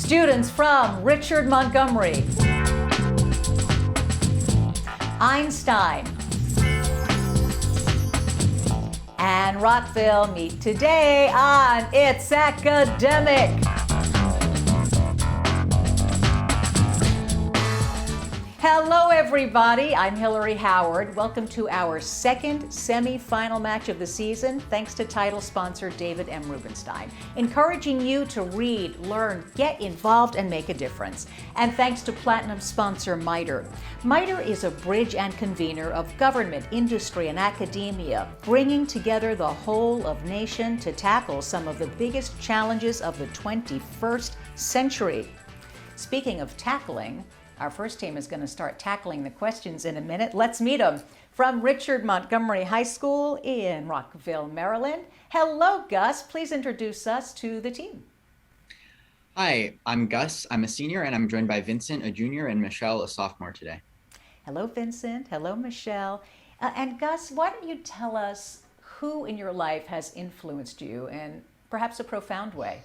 Students from Richard Montgomery, Einstein, and Rockville meet today on It's Academic. Hello, everybody. I'm Hillary Howard. Welcome to our second semifinal match of the season, thanks to title sponsor David M. Rubenstein, encouraging you to read, learn, get involved, and make a difference. And thanks to platinum sponsor MITRE. MITRE is a bridge and convener of government, industry, and academia, bringing together the whole of nation to tackle some of the biggest challenges of the 21st century. Speaking of tackling, our first team is going to start tackling the questions in a minute. Let's meet them. From Richard Montgomery High School in Rockville, Maryland. Hello, Gus. Please introduce us to the team. Hi, I'm Gus. I'm a senior, and I'm joined by Vincent, a junior, and Michelle, a sophomore today. Hello, Vincent. Hello, Michelle. And Gus, why don't you tell us who in your life has influenced you in perhaps a profound way?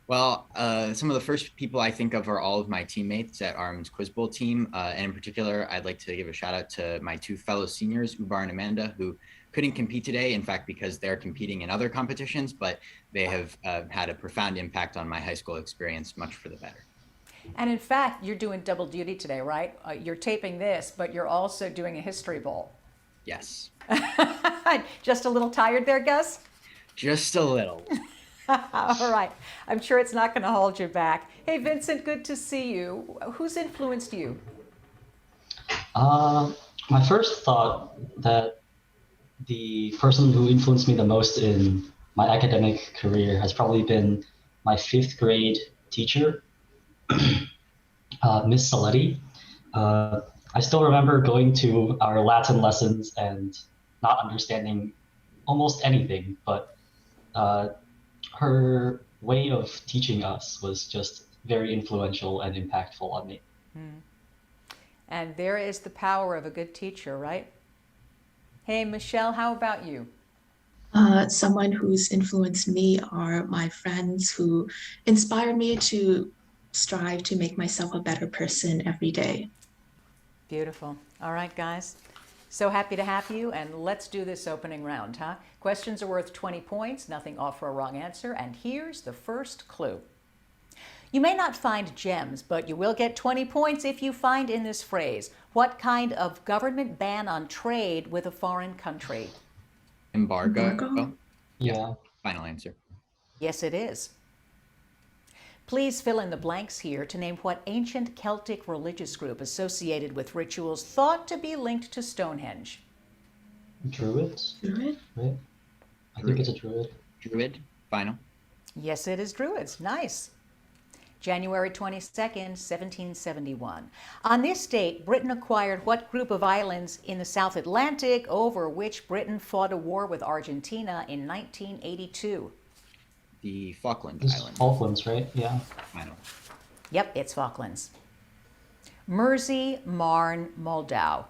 Well, some of the first people I think of are all of my teammates at Arm's Quiz Bowl team. And in particular, I'd like to give a shout out to my two fellow seniors, Ubar and Amanda, who couldn't compete today, in fact, because they're competing in other competitions, but they have had a profound impact on my high school experience, much for the better. And in fact, you're doing double duty today, right? You're taping this, but you're also doing a history bowl. Yes. Just a little tired there, Gus? Just a little. All right. I'm sure it's not going to hold you back. Hey, Vincent, good to see you. Who's influenced you? My first thought that the person who influenced me the most in my academic career has probably been my fifth grade teacher, Miss Saletti. I still remember going to our Latin lessons and not understanding almost anything, but her way of teaching us was just very influential and impactful on me. And there is the power of a good teacher, right? Hey, Michelle, how about you? Someone who's influenced me are my friends who inspire me to strive to make myself a better person every day. Beautiful. All right, guys. So happy to have you, and let's do this opening round, huh? Questions are worth 20 points, nothing off for a wrong answer, and here's the first clue. You may not find gems, but you will get 20 points if you find in this phrase, what kind of government ban on trade with a foreign country? Embargo? Yeah. Final answer. Yes, it is. Please fill in the blanks here to name what ancient Celtic religious group associated with rituals thought to be linked to Stonehenge. Druids? Druid? Right? I think it's a druid. Druid? Final. Yes, it is Druids. Nice. January 22nd, 1771. On this date, Britain acquired what group of islands in the South Atlantic over which Britain fought a war with Argentina in 1982? The Falkland It's Islands. Falklands, right? Yeah. Final. Yep, it's Falklands. Mersey, Marne, Moldau.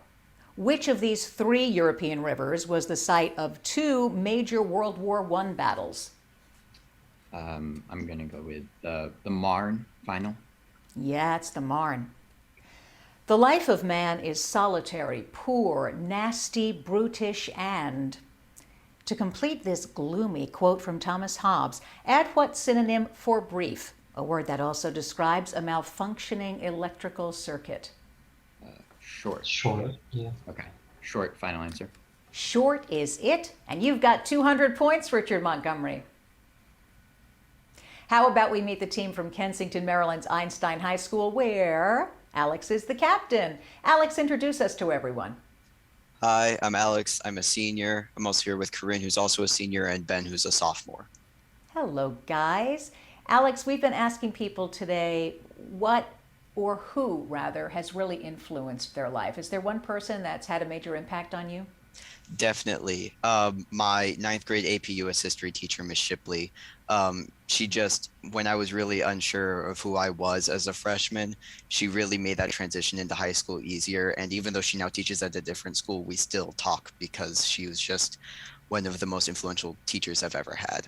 Which of these three European rivers was the site of two major World War I battles? I'm going to go with the Marne. Final. Yeah, it's the Marne. The life of man is solitary, poor, nasty, brutish, and... To complete this gloomy quote from Thomas Hobbes, add what synonym for brief, a word that also describes a malfunctioning electrical circuit? Short. Short, yeah. Okay. Short. Final answer. Short is it, and you've got 200 points, Richard Montgomery. How about we meet the team from Kensington, Maryland's Einstein High School, where Alex is the captain. Alex, introduce us to everyone. Hi, I'm Alex. I'm a senior. I'm also here with Corinne, who's also a senior, and Ben, who's a sophomore. Hello, guys. Alex, we've been asking people today what, or who rather, has really influenced their life. Is there one person that's had a major impact on you? Definitely. My ninth grade AP US history teacher, Miss Shipley, she just, when I was really unsure of who I was as a freshman, she really made that transition into high school easier. And even though she now teaches at a different school, we still talk because she was just one of the most influential teachers I've ever had.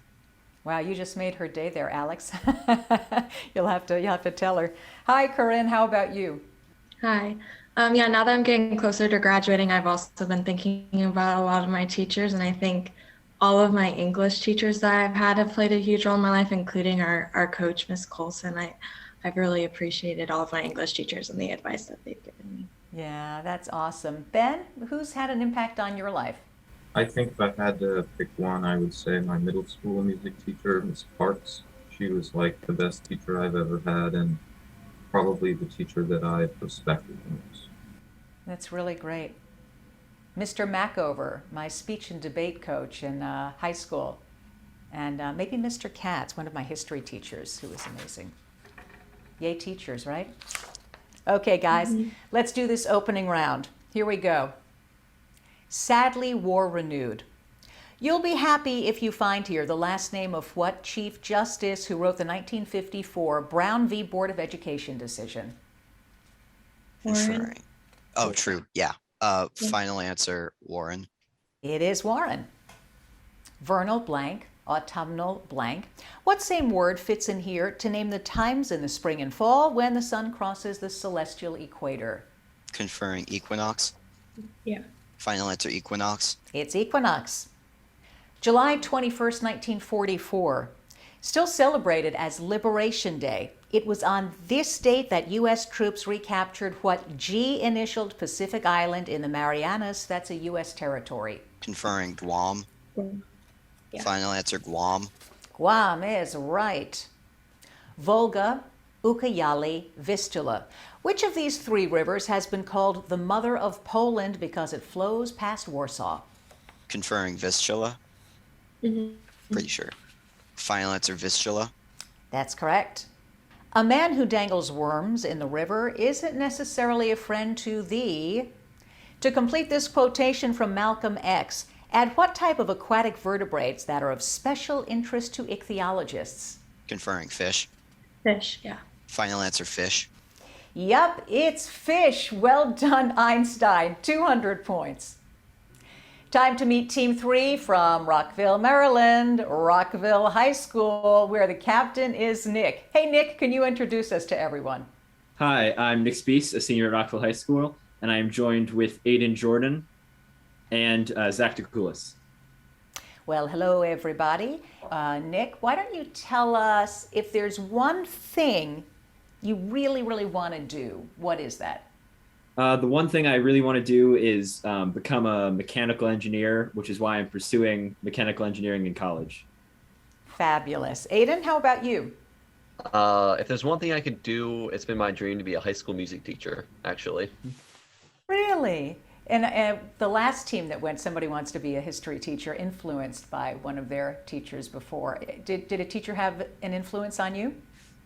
Wow, you just made her day there, Alex. You'll have to tell her. Hi, Corinne. How about you? Hi. Yeah, now that I'm getting closer to graduating, I've also been thinking about a lot of my teachers, and I think all of my English teachers that I've had have played a huge role in my life, including our coach, Miss Colson. I've really appreciated all of my English teachers and the advice that they've given me. Yeah, that's awesome. Ben, who's had an impact on your life? I think if I had to pick one, I would say my middle school music teacher, Miss Parks. She was like the best teacher I've ever had, and probably the teacher that I respected the most. That's really great. Mr. Mackover, my speech and debate coach in high school. And maybe Mr. Katz, one of my history teachers, who was amazing. Yay, teachers, right? Okay, guys, let's do this opening round. Here we go. Sadly, war renewed. You'll be happy if you find here the last name of what Chief Justice who wrote the 1954 Brown v. Board of Education decision? Warren? Oh, true. Yeah. Final answer, Warren. It is Warren. Vernal blank, autumnal blank. What same word fits in here to name the times in the spring and fall when the sun crosses the celestial equator? Conferring equinox. Yeah. Final answer, equinox. It's equinox. July 21st, 1944. Still celebrated as Liberation Day. It was on this date that U.S. troops recaptured what G-initialed Pacific Island in the Marianas. That's a U.S. territory. Conferring Guam. Yeah. Final answer, Guam. Guam is right. Volga, Ucayali, Vistula. Which of these three rivers has been called the mother of Poland because it flows past Warsaw? Conferring Vistula. Pretty sure. Final answer, Vistula. That's correct. A man who dangles worms in the river isn't necessarily a friend to thee. To complete this quotation from Malcolm X, add what type of aquatic vertebrates that are of special interest to ichthyologists? Conferring fish. Fish, yeah. Final answer, fish. Yup, it's fish. Well done, Einstein. 200 points. Time to meet Team 3 from Rockville, Maryland, Rockville High School, where the captain is Nick. Hey, Nick, can you introduce us to everyone? Hi, I'm Nick Spees, a senior at Rockville High School, and I am joined with Aiden Jordan and Zach DeCoulis. Well, hello, everybody. Nick, why don't you tell us if there's one thing you really, really want to do? What is that? The one thing I really want to do is become a mechanical engineer, which is why I'm pursuing mechanical engineering in college. Fabulous. Aiden, how about you? If there's one thing I could do, it's been my dream to be a high school music teacher, actually. Really? And the last team that went, somebody wants to be a history teacher, influenced by one of their teachers before. Did a teacher have an influence on you?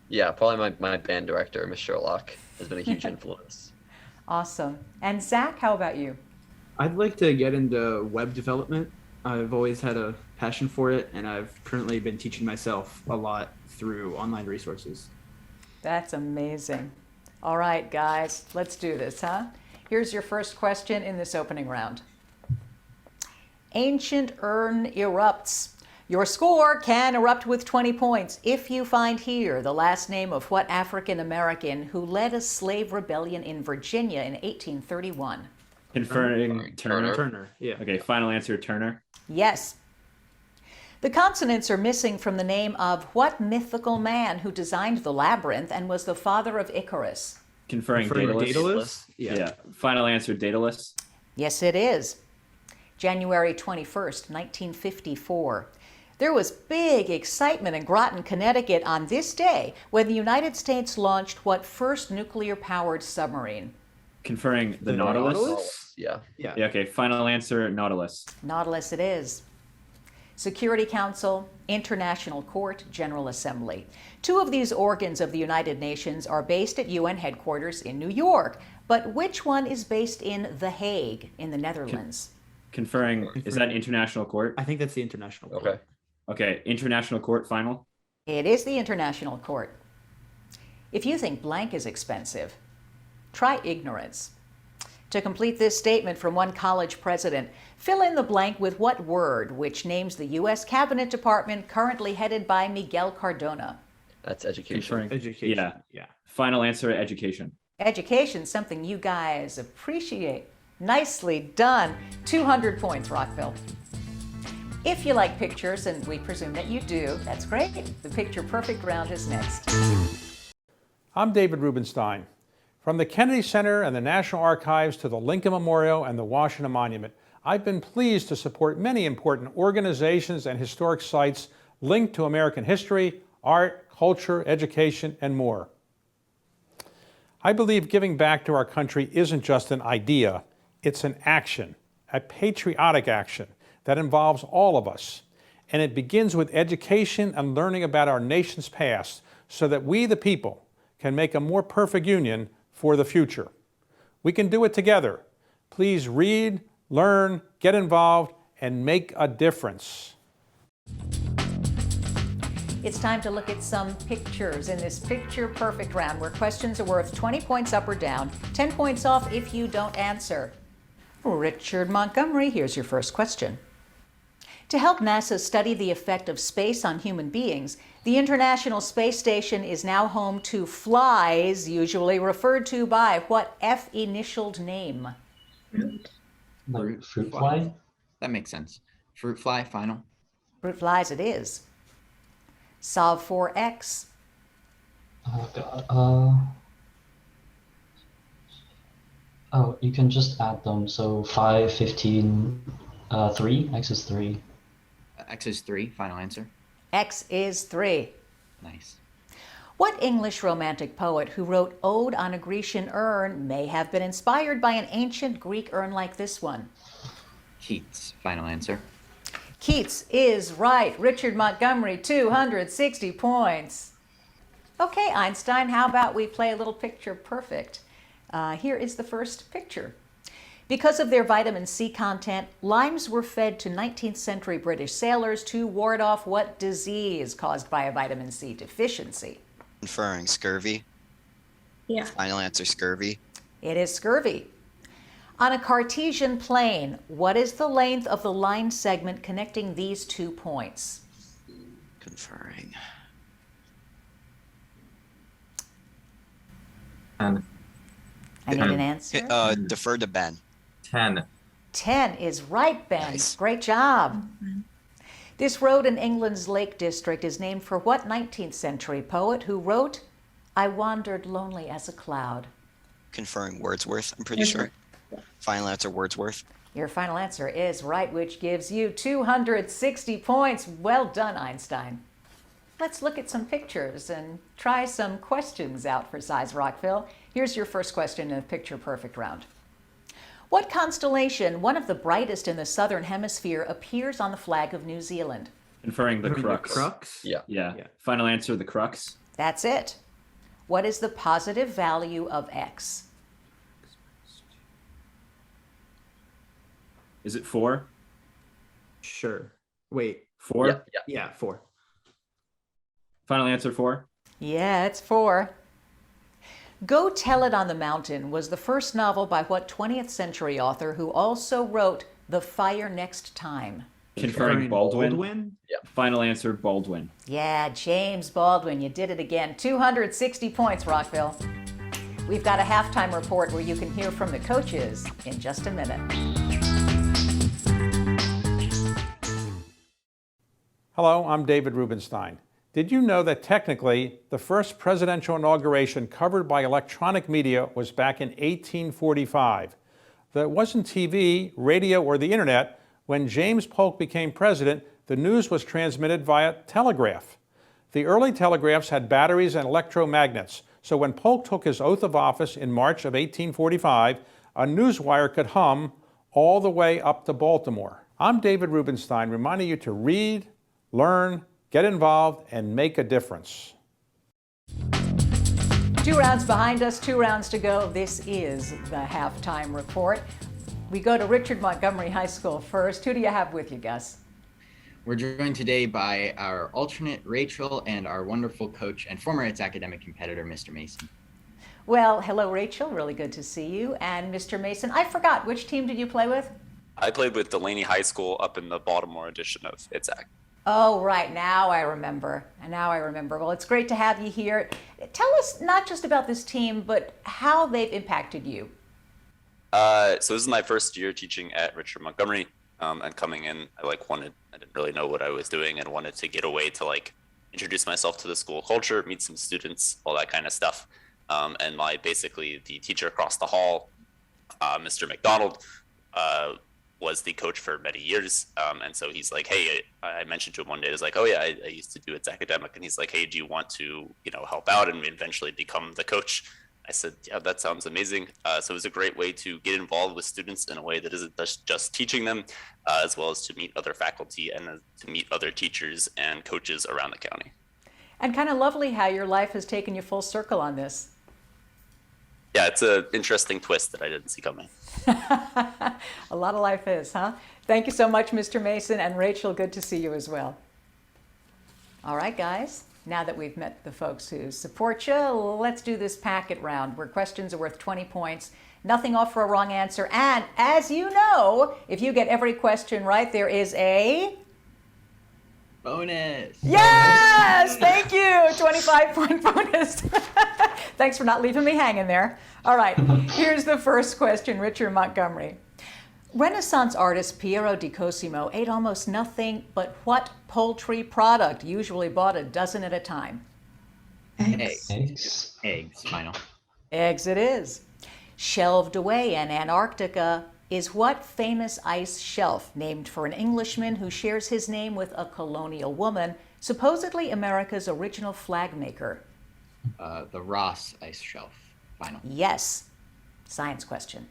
Yeah, probably my band director, Miss Sherlock, has been a huge influence. Awesome. And Zach, how about you? I'd like to get into web development. I've always had a passion for it, and I've currently been teaching myself a lot through online resources. That's amazing. All right, guys, let's do this, huh? Here's your first question in this opening round. Ancient urn erupts. Your score can erupt with 20 points if you find here the last name of what African American who led a slave rebellion in Virginia in 1831. Conferring Turner. Turner, yeah. Okay, final answer, Turner. Yes. The consonants are missing from the name of what mythical man who designed the labyrinth and was the father of Icarus? Conferring Daedalus. Daedalus? Yeah. Final answer, Daedalus. Yes, it is. January 21st, 1954. There was big excitement in Groton, Connecticut on this day when the United States launched what first nuclear-powered submarine? Conferring the Nautilus. Yeah. Yeah, okay, final answer, Nautilus. Nautilus it is. Security Council, International Court, General Assembly. Two of these organs of the United Nations are based at UN headquarters in New York, but which one is based in The Hague in the Netherlands? Conferring, is that International Court? I think that's the International Court. Okay. Okay, International Court, final. It is the International Court. If you think blank is expensive, try ignorance. To complete this statement from one college president, fill in the blank with what word which names the U.S. Cabinet Department currently headed by Miguel Cardona. That's education. Conferring. Education. Yeah. Final answer, education. Education, something you guys appreciate. Nicely done. 200 points, Rockville. If you like pictures, and we presume that you do, that's great. The Picture Perfect round is next. I'm David Rubenstein. From the Kennedy Center and the National Archives to the Lincoln Memorial and the Washington Monument, I've been pleased to support many important organizations and historic sites linked to American history, art, culture, education, and more. I believe giving back to our country isn't just an idea, it's an action, a patriotic action that involves all of us. And it begins with education and learning about our nation's past so that we, the people, can make a more perfect union for the future. We can do it together. Please read, learn, get involved, and make a difference. It's time to look at some pictures in this Picture Perfect round where questions are worth 20 points up or down, 10 points off if you don't answer. Richard Montgomery, here's your first question. To help NASA study the effect of space on human beings, the International Space Station is now home to flies, usually referred to by what F-initialed name? Like fruit fly? That makes sense. Fruit fly, final. Fruit flies it is. Solve for X. Oh god. Oh, you can just add them. So 5, 15, 3. X is 3. X is 3, final answer. X is 3. Nice. What English romantic poet who wrote Ode on a Grecian Urn may have been inspired by an ancient Greek urn like this one? Keats, final answer. Keats is right. Richard Montgomery, 260 points. Okay, Einstein, how about we play a little Picture Perfect? Here is the first picture. Because of their vitamin C content, limes were fed to 19th century British sailors to ward off what disease caused by a vitamin C deficiency? Conferring scurvy. Yeah. Final answer, scurvy. It is scurvy. On a Cartesian plane, what is the length of the line segment connecting these 2 points? Conferring. And I need an answer. Defer to Ben. 10. 10 is right, Ben. Nice. Great job. This road in England's Lake District is named for what 19th century poet who wrote, I wandered lonely as a cloud? Conferring Wordsworth, I'm pretty sure. Final answer, Wordsworth. Your final answer is right, which gives you 260 points. Well done, Einstein. Let's look at some pictures and try some questions out for Size Rockville. Here's your first question in the Picture Perfect round. What constellation, one of the brightest in the southern hemisphere, appears on the flag of New Zealand? Conferring the crux. Crux? Yeah. Yeah. Final answer, the crux. That's it. What is the positive value of X? Is it 4? Sure. Wait. 4? Yeah. Yeah, 4. Final answer, 4? Yeah, it's 4. Go Tell It on the Mountain was the first novel by what 20th century author who also wrote The Fire Next Time? Conferring Baldwin. Baldwin? Final answer, Baldwin. Yeah, James Baldwin, you did it again. 260 points, Rockville. We've got a halftime report where you can hear from the coaches in just a minute. Hello, I'm David Rubenstein. Did you know that technically the first presidential inauguration covered by electronic media was back in 1845? There wasn't TV, radio, or the internet. When James Polk became president, the news was transmitted via telegraph. The early telegraphs had batteries and electromagnets, so when Polk took his oath of office in March of 1845, a newswire could hum all the way up to Baltimore. I'm David Rubenstein, reminding you to read, learn, get involved, and make a difference. 2 rounds behind us, 2 rounds to go. This is the halftime report. We go to Richard Montgomery High School first. Who do you have with you, Gus? We're joined today by our alternate, Rachel, and our wonderful coach and former its academic competitor, Mr. Mason. Well, hello, Rachel. Really good to see you. And Mr. Mason, I forgot, which team did you play with? I played with Delaney High School up in the Baltimore edition of ITSAC. Oh, right. Now I remember. Now I remember. Well, it's great to have you here. Tell us not just about this team, but how they've impacted you. So this is my first year teaching at Richard Montgomery, and coming in, I didn't really know what I was doing and wanted to get away to introduce myself to the school culture, meet some students, all that kind of stuff. And basically the teacher across the hall, Mr. McDonald, was the coach for many years. And so he's like, hey, I mentioned to him one day, it's like, oh yeah, I used to do its academic. And he's like, hey, do you want to, help out and eventually become the coach? I said, yeah, that sounds amazing. So it was a great way to get involved with students in a way that isn't just teaching them, as well as to meet other faculty and to meet other teachers and coaches around the county. And kind of lovely how your life has taken you full circle on this. Yeah, it's an interesting twist that I didn't see coming. A lot of life is, huh? Thank you so much, Mr. Mason, and Rachel, good to see you as well. All right, guys, now that we've met the folks who support you, let's do this packet round where questions are worth 20 points, nothing off for a wrong answer, and as you know, if you get every question right, there is a bonus. Yes, thank you. 25-point bonus. Thanks for not leaving me hanging there. All right, here's the first question, Richard Montgomery. Renaissance artist Piero di Cosimo ate almost nothing but what poultry product, usually bought a dozen at a time? Eggs. Final. Eggs it is. Shelved away in Antarctica is what famous ice shelf named for an Englishman who shares his name with a colonial woman, supposedly America's original flag maker? The Ross ice shelf. Final. Yes. Science question.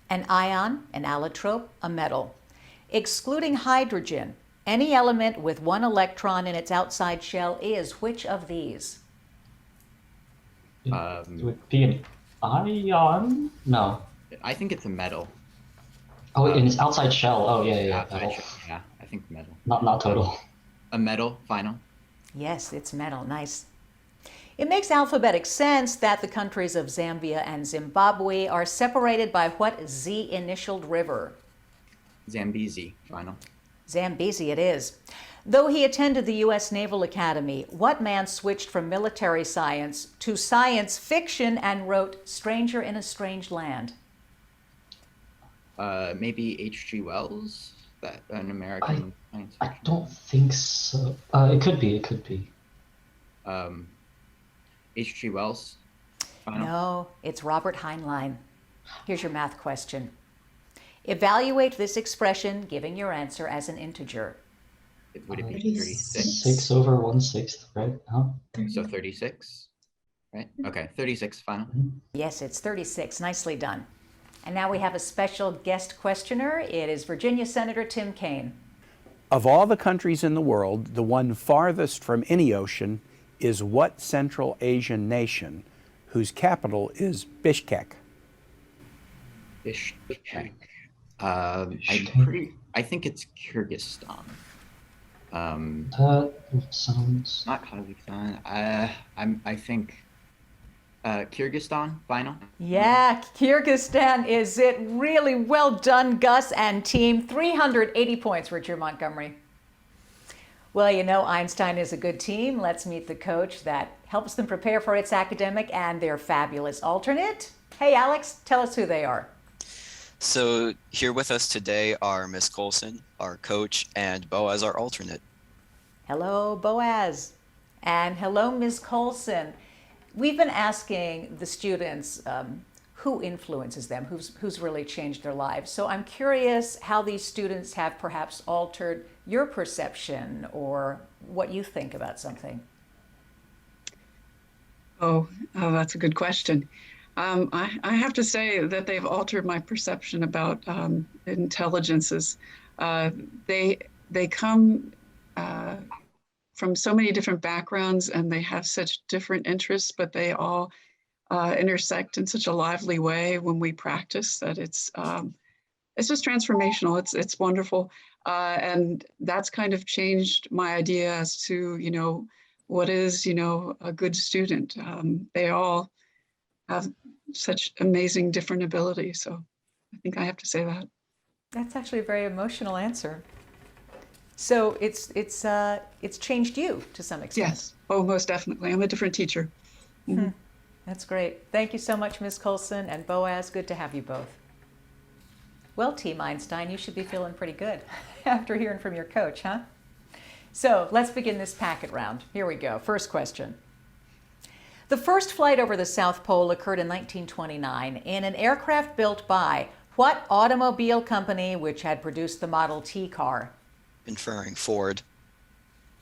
An ion, an allotrope, a metal. Excluding hydrogen, any element with one electron in its outside shell is which of these? It would be an ion? No. I think it's a metal. Oh, in its outside shell. Oh, yeah. Yeah, I think metal. Not total. A metal. Final. Yes, it's metal. Nice. It makes alphabetic sense that the countries of Zambia and Zimbabwe are separated by what Z-initialed river? Zambezi. Final. Zambezi it is. Though he attended the U.S. Naval Academy, what man switched from military science to science fiction and wrote Stranger in a Strange Land? Maybe H.G. Wells? That an American science fiction? I don't think so. It could be. H.G. Wells? Final. No, it's Robert Heinlein. Here's your math question. Evaluate this expression, giving your answer as an integer. Would it be 36? 6 over 1/6, right? Huh? So 36, right? Okay, 36 final. Yes, it's 36. Nicely done. And now we have a special guest questioner. It is Virginia Senator Tim Kaine. Of all the countries in the world, the one farthest from any ocean is what Central Asian nation whose capital is Bishkek? Bishkek. I think it's Kyrgyzstan. That sounds not Kazakhstan. I think Kyrgyzstan. Final. Yeah, Kyrgyzstan is it. Really well done, Gus and team. 380 points, Richard Montgomery. Well, you know, Einstein is a good team. Let's meet the coach that helps them prepare for its academic and their fabulous alternate. Hey, Alex, tell us who they are. So here with us today are Miss Colson, our coach, and Boaz, our alternate. Hello, Boaz. And hello, Ms. Colson. We've been asking the students who influences them, who's really changed their lives. So I'm curious how these students have perhaps altered your perception or what you think about something. Oh, that's a good question. I have to say that they've altered my perception about intelligences. They come from so many different backgrounds and they have such different interests, but they all intersect in such a lively way when we practice that it's just transformational. It's wonderful, and that's kind of changed my idea as to what is a good student. They all have such amazing different abilities. So I think I have to say that. That's actually a very emotional answer. So it's changed you to some extent. Yes. Oh, most definitely. I'm a different teacher. Mm-hmm. That's great. Thank you so much, Ms. Colson and Boaz. Good to have you both. Well, Team Einstein, you should be feeling pretty good after hearing from your coach, huh? So let's begin this packet round. Here we go. First question. The first flight over the South Pole occurred in 1929 in an aircraft built by what automobile company which had produced the Model T car? Conferring Ford.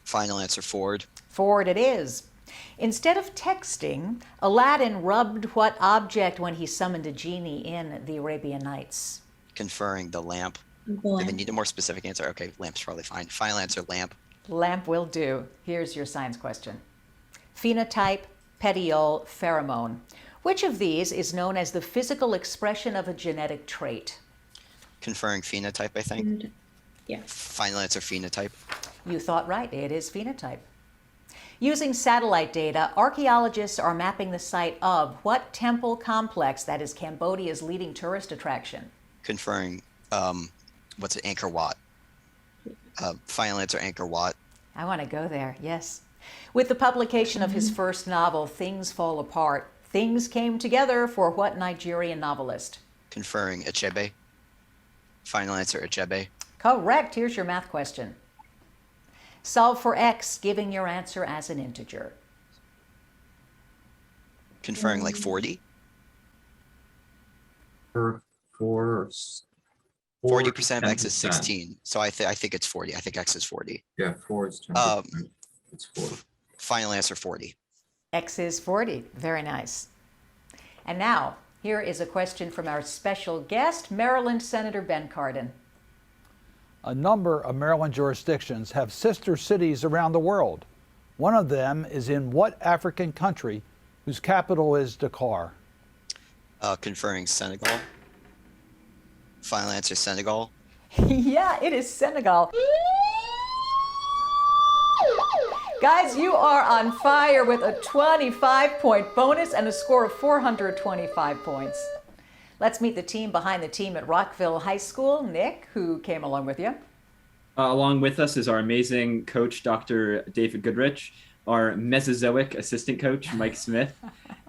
Final answer, Ford. Ford it is. Instead of texting, Aladdin rubbed what object when he summoned a genie in the Arabian Nights? Conferring the lamp. Do they need a more specific answer? Okay, lamp's probably fine. Final answer, lamp. Lamp will do. Here's your science question. Phenotype, petiole, pheromone. Which of these is known as the physical expression of a genetic trait? Conferring phenotype, I think. Yeah. Final answer, phenotype. You thought right. It is phenotype. Using satellite data, archaeologists are mapping the site of what temple complex that is Cambodia's leading tourist attraction? Conferring, what's it, Angkor Wat. Final answer, Angkor Wat. I want to go there, yes. With the publication of his first novel, Things Fall Apart, things came together for what Nigerian novelist? Conferring Achebe. Final answer, Achebe. Correct. Here's your math question. Solve for x, giving your answer as an integer. Conferring like 40? For 40% of x is 16. So I think it's 40. I think x is 40. Yeah, 4 is 10%. It's 4. Final answer, 40. X is 40. Very nice. And now, here is a question from our special guest, Maryland Senator Ben Cardin. A number of Maryland jurisdictions have sister cities around the world. One of them is in what African country whose capital is Dakar? Conferring Senegal. Final answer, Senegal. Yeah, it is Senegal. Guys, you are on fire with a 25-point bonus and a score of 425 points. Let's meet the team behind the team at Rockville High School. Nick, who came along with you. Along with us is our amazing coach, Dr. David Goodrich, our Mesozoic assistant coach, Mike Smith,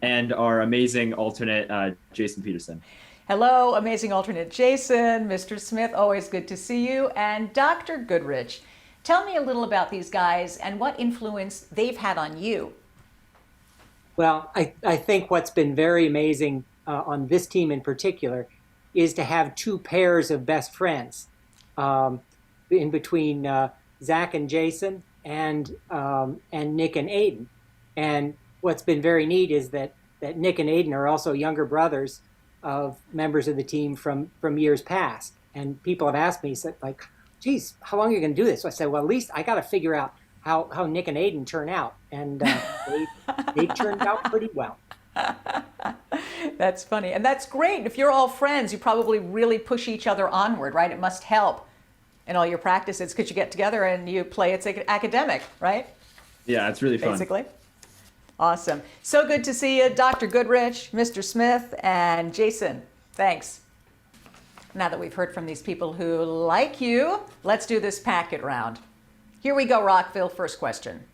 and our amazing alternate, Jason Peterson. Hello, amazing alternate Jason, Mr. Smith, always good to see you, and Dr. Goodrich. Tell me a little about these guys and what influence they've had on you. Well, I think what's been very amazing on this team in particular is to have two pairs of best friends in between Zach and Jason and Nick and Aiden. And what's been very neat is that Nick and Aiden are also younger brothers of members of the team from years past. And people have asked me, said, like, geez, how long are you going to do this? So I said, well, at least I got to figure out how Nick and Aiden turn out. And they turned out pretty well. That's funny. And that's great. If you're all friends, you probably really push each other onward, right? It must help in all your practices because you get together and you play. It's academic, right? Yeah, it's really fun. Basically. Awesome. So good to see you, Dr. Goodrich, Mr. Smith, and Jason. Thanks. Now that we've heard from these people who like you, let's do this packet round. Here we go, Rockville. First question.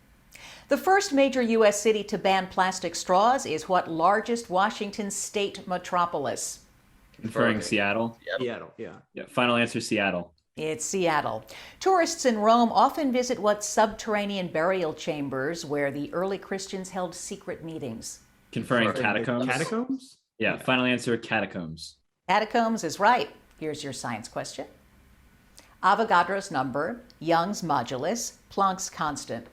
The first major U.S. city to ban plastic straws is what largest Washington state metropolis? Conferring Seattle. Seattle, yeah. Yeah. Final answer, Seattle. It's Seattle. Tourists in Rome often visit what subterranean burial chambers where the early Christians held secret meetings? Conferring catacombs. Catacombs? Yeah. Final answer, catacombs. Catacombs is right. Here's your science question. Avogadro's number, Young's modulus, Planck's constant.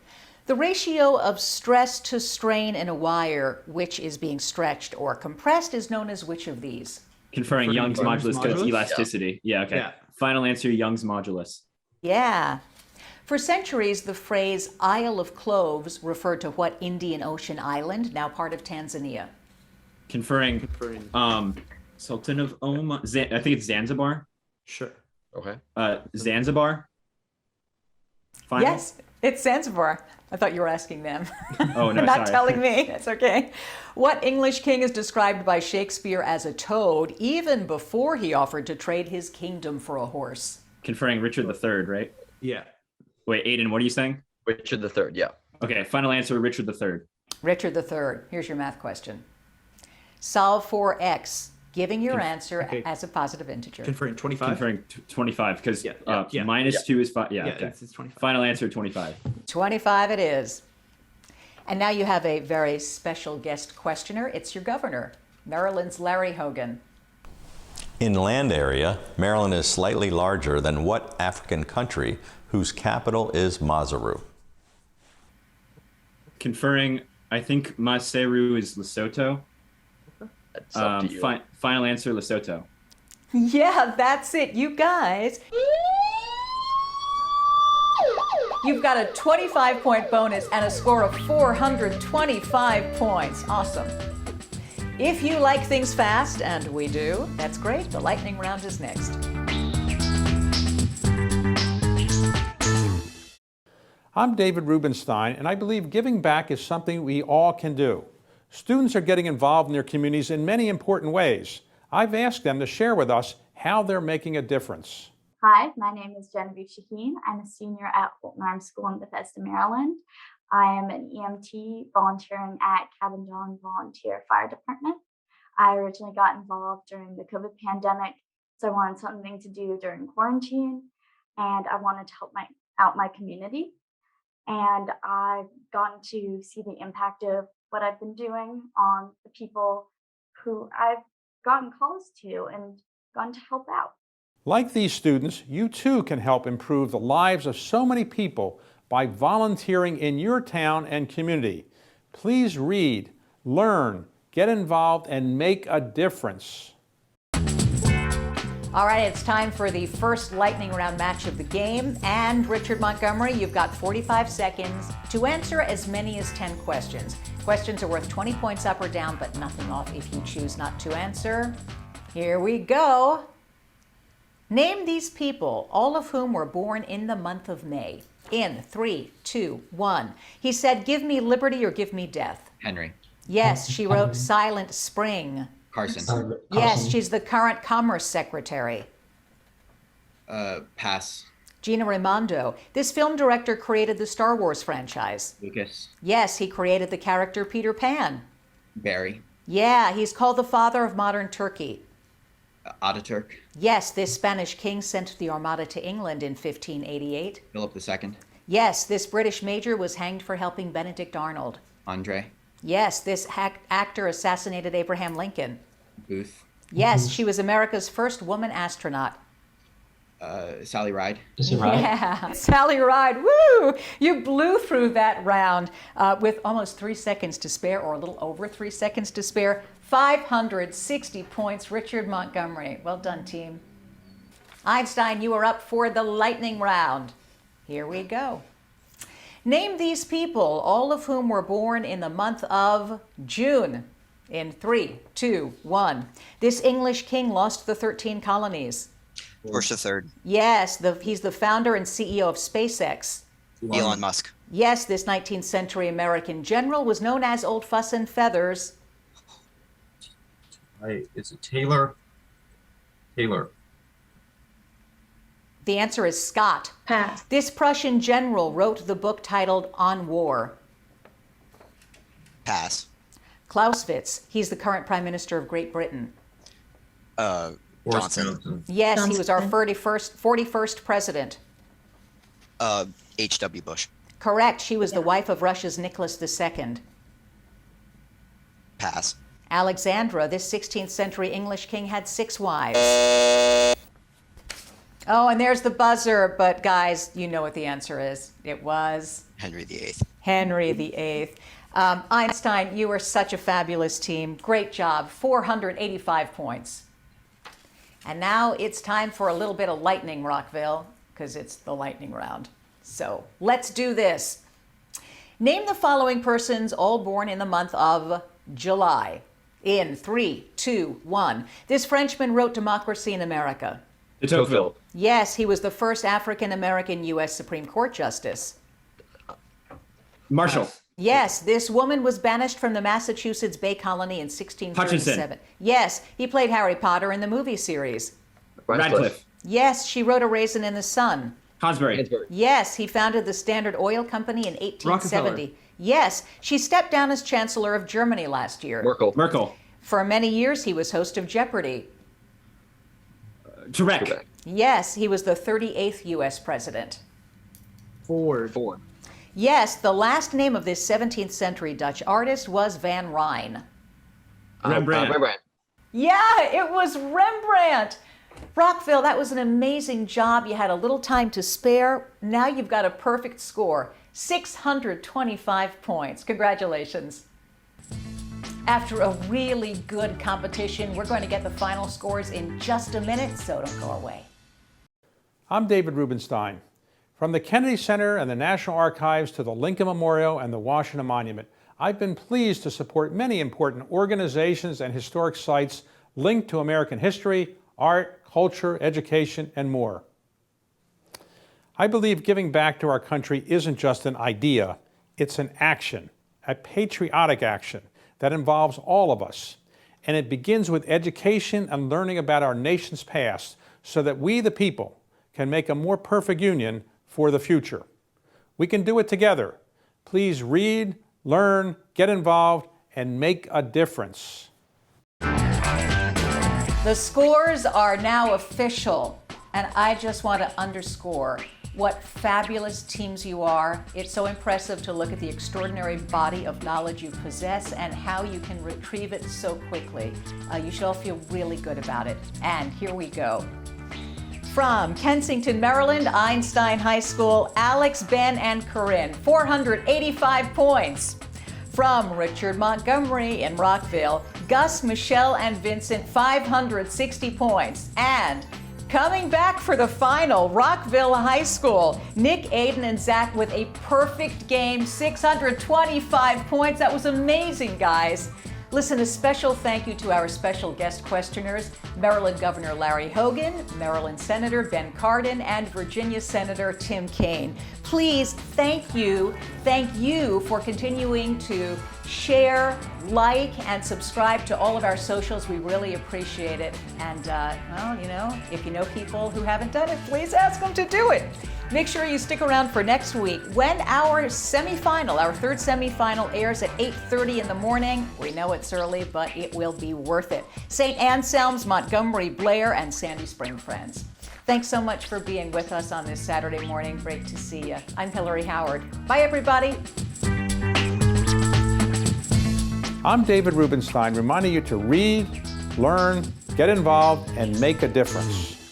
The ratio of stress to strain in a wire which is being stretched or compressed is known as which of these? Conferring Young's modulus because elasticity. Yeah, okay. Yeah. Final answer, Young's modulus. Yeah. For centuries, the phrase Isle of Cloves referred to what Indian Ocean island, now part of Tanzania? Conferring Sultan of Oman. I think it's Zanzibar. Sure. Okay. Zanzibar. Final? Yes, It's Zanzibar. I thought you were asking them. Oh, no, Not sorry. telling me. That's okay. What English king is described by Shakespeare as a toad even before he offered to trade his kingdom for a horse? Conferring Richard III, right? Yeah. Wait, Aiden, what are you saying? Richard III, yeah. Okay, final answer, Richard III. Richard III. Here's your math question. Solve for x, giving your answer as a positive integer. Conferring 25? Conferring 25, because yeah. minus 2 is 5. Yeah, Yeah, okay. it's 25. Final answer, 25. 25 it is. And now you have a very special guest questioner. It's your governor, Maryland's Larry Hogan. In land area, Maryland is slightly larger than what African country whose capital is Maseru? Conferring, I think Maseru is Lesotho. That's up to you. Final answer, Lesotho. Yeah, that's it. You guys. You've got a 25-point bonus and a score of 425 points. Awesome. If you like things fast, and we do, that's great. The lightning round is next. I'm David Rubenstein, and I believe giving back is something we all can do. Students are getting involved in their communities in many important ways. I've asked them to share with us how they're making a difference. Hi, my name is Genevieve Shaheen. I'm a senior at Fulton Arms School in Bethesda, Maryland. I am an EMT volunteering at Cabin John Volunteer Fire Department. I originally got involved during the COVID pandemic, so I wanted something to do during quarantine, and I wanted to help out my community. And I've gotten to see the impact of what I've been doing on the people who I've gotten calls to and gotten to help out. Like these students, you too can help improve the lives of so many people by volunteering in your town and community. Please read, learn, get involved, and make a difference. All right, it's time for the first lightning round match of the game. And Richard Montgomery, you've got 45 seconds to answer as many as 10 questions. Questions are worth 20 points up or down, but nothing off if you choose not to answer. Here we go. Name these people, all of whom were born in the month of May. In 3, 2, 1. He said, "Give me liberty or give me death." Henry. Yes, she wrote Silent Spring. Carson. Yes, she's the current Commerce Secretary. Pass. Gina Raimondo. This film director created the Star Wars franchise. Lucas. Yes, he created the character Peter Pan. Barry. Yeah, he's called the father of modern Turkey. Ataturk. Yes, this Spanish king sent the Armada to England in 1588. Philip II. Yes, this British major was hanged for helping Benedict Arnold. Andre. Yes, this actor assassinated Abraham Lincoln. Booth. Yes, she was America's first woman astronaut. Sally Ride. Yeah, Sally Ride. Woo! You blew through that round with almost 3 seconds to spare, or a little over 3 seconds to spare. 560 points, Richard Montgomery. Well done, team. Einstein, you are up for the lightning round. Here we go. Name these people, all of whom were born in the month of June. In 3, 2, 1. This English king lost the 13 colonies. George III. Yes, he's the founder and CEO of SpaceX. Elon Musk. Yes, this 19th century American general was known as Old Fuss and Feathers. Is it Taylor? Taylor. The answer is Scott. Pass. This Prussian general wrote the book titled On War. Pass. Clausewitz. He's the current Prime Minister of Great Britain. Johnson. Yes, he was our 41st president. H.W. Bush. Correct. She was the wife of Russia's Nicholas II. Pass. Alexandra, this 16th century English king, had 6 wives. Oh, and there's the buzzer, but guys, you know what the answer is. It was Henry VIII. Henry VIII. Einstein, you are such a fabulous team. Great job. 485 points. And now it's time for a little bit of lightning, Rockville, because it's the lightning round. So let's do this. Name the following persons all born in the month of July. In 3, 2, 1. This Frenchman wrote Democracy in America. De Tocqueville. Yes, he was the first African-American U.S. Supreme Court justice. Marshall. Yes, this woman was banished from the Massachusetts Bay Colony in 1637. Hutchinson. Yes, he played Harry Potter in the movie series. Radcliffe. Yes, she wrote A Raisin in the Sun. Hansberry. Yes, he founded the Standard Oil Company in 1870. Rockefeller. Yes, she stepped down as Chancellor of Germany last year. Merkel. For many years, he was host of Jeopardy! Turek. Yes, he was the 38th U.S. president. Ford. Yes, the last name of this 17th century Dutch artist was Van Rijn. Rembrandt. Yeah, it was Rembrandt. Rockville, that was an amazing job. You had a little time to spare. Now you've got a perfect score, 625 points. Congratulations. After a really good competition, we're going to get the final scores in just a minute, so don't go away. I'm David Rubenstein. From the Kennedy Center and the National Archives to the Lincoln Memorial and the Washington Monument, I've been pleased to support many important organizations and historic sites linked to American history, art, culture, education, and more. I believe giving back to our country isn't just an idea, it's an action, a patriotic action that involves all of us. And it begins with education and learning about our nation's past so that we, the people, can make a more perfect union for the future. We can do it together. Please read, learn, get involved, and make a difference. The scores are now official, and I just want to underscore what fabulous teams you are. It's so impressive to look at the extraordinary body of knowledge you possess and how you can retrieve it so quickly. You should all feel really good about it. And here we go. From Kensington, Maryland, Einstein High School, Alex, Ben, and Corinne, 485 points. From Richard Montgomery in Rockville, Gus, Michelle, and Vincent, 560 points. And coming back for the final, Rockville High School, Nick, Aiden, and Zach with a perfect game, 625 points. That was amazing, guys. Listen, a special thank you to our special guest questioners, Maryland Governor Larry Hogan, Maryland Senator Ben Cardin, and Virginia Senator Tim Kaine. Please, thank you for continuing to share, like, and subscribe to all of our socials. We really appreciate it. And, well, you know, if you know people who haven't done it, please ask them to do it. Make sure you stick around for next week when our semifinal, our third semifinal, airs at 8:30 in the morning. We know it's early, but it will be worth it. St. Anselm's, Montgomery, Blair, and Sandy Spring Friends. Thanks so much for being with us on this Saturday morning. Great to see you. I'm Hillary Howard. Bye, everybody. I'm David Rubenstein, reminding you to read, learn, get involved, and make a difference.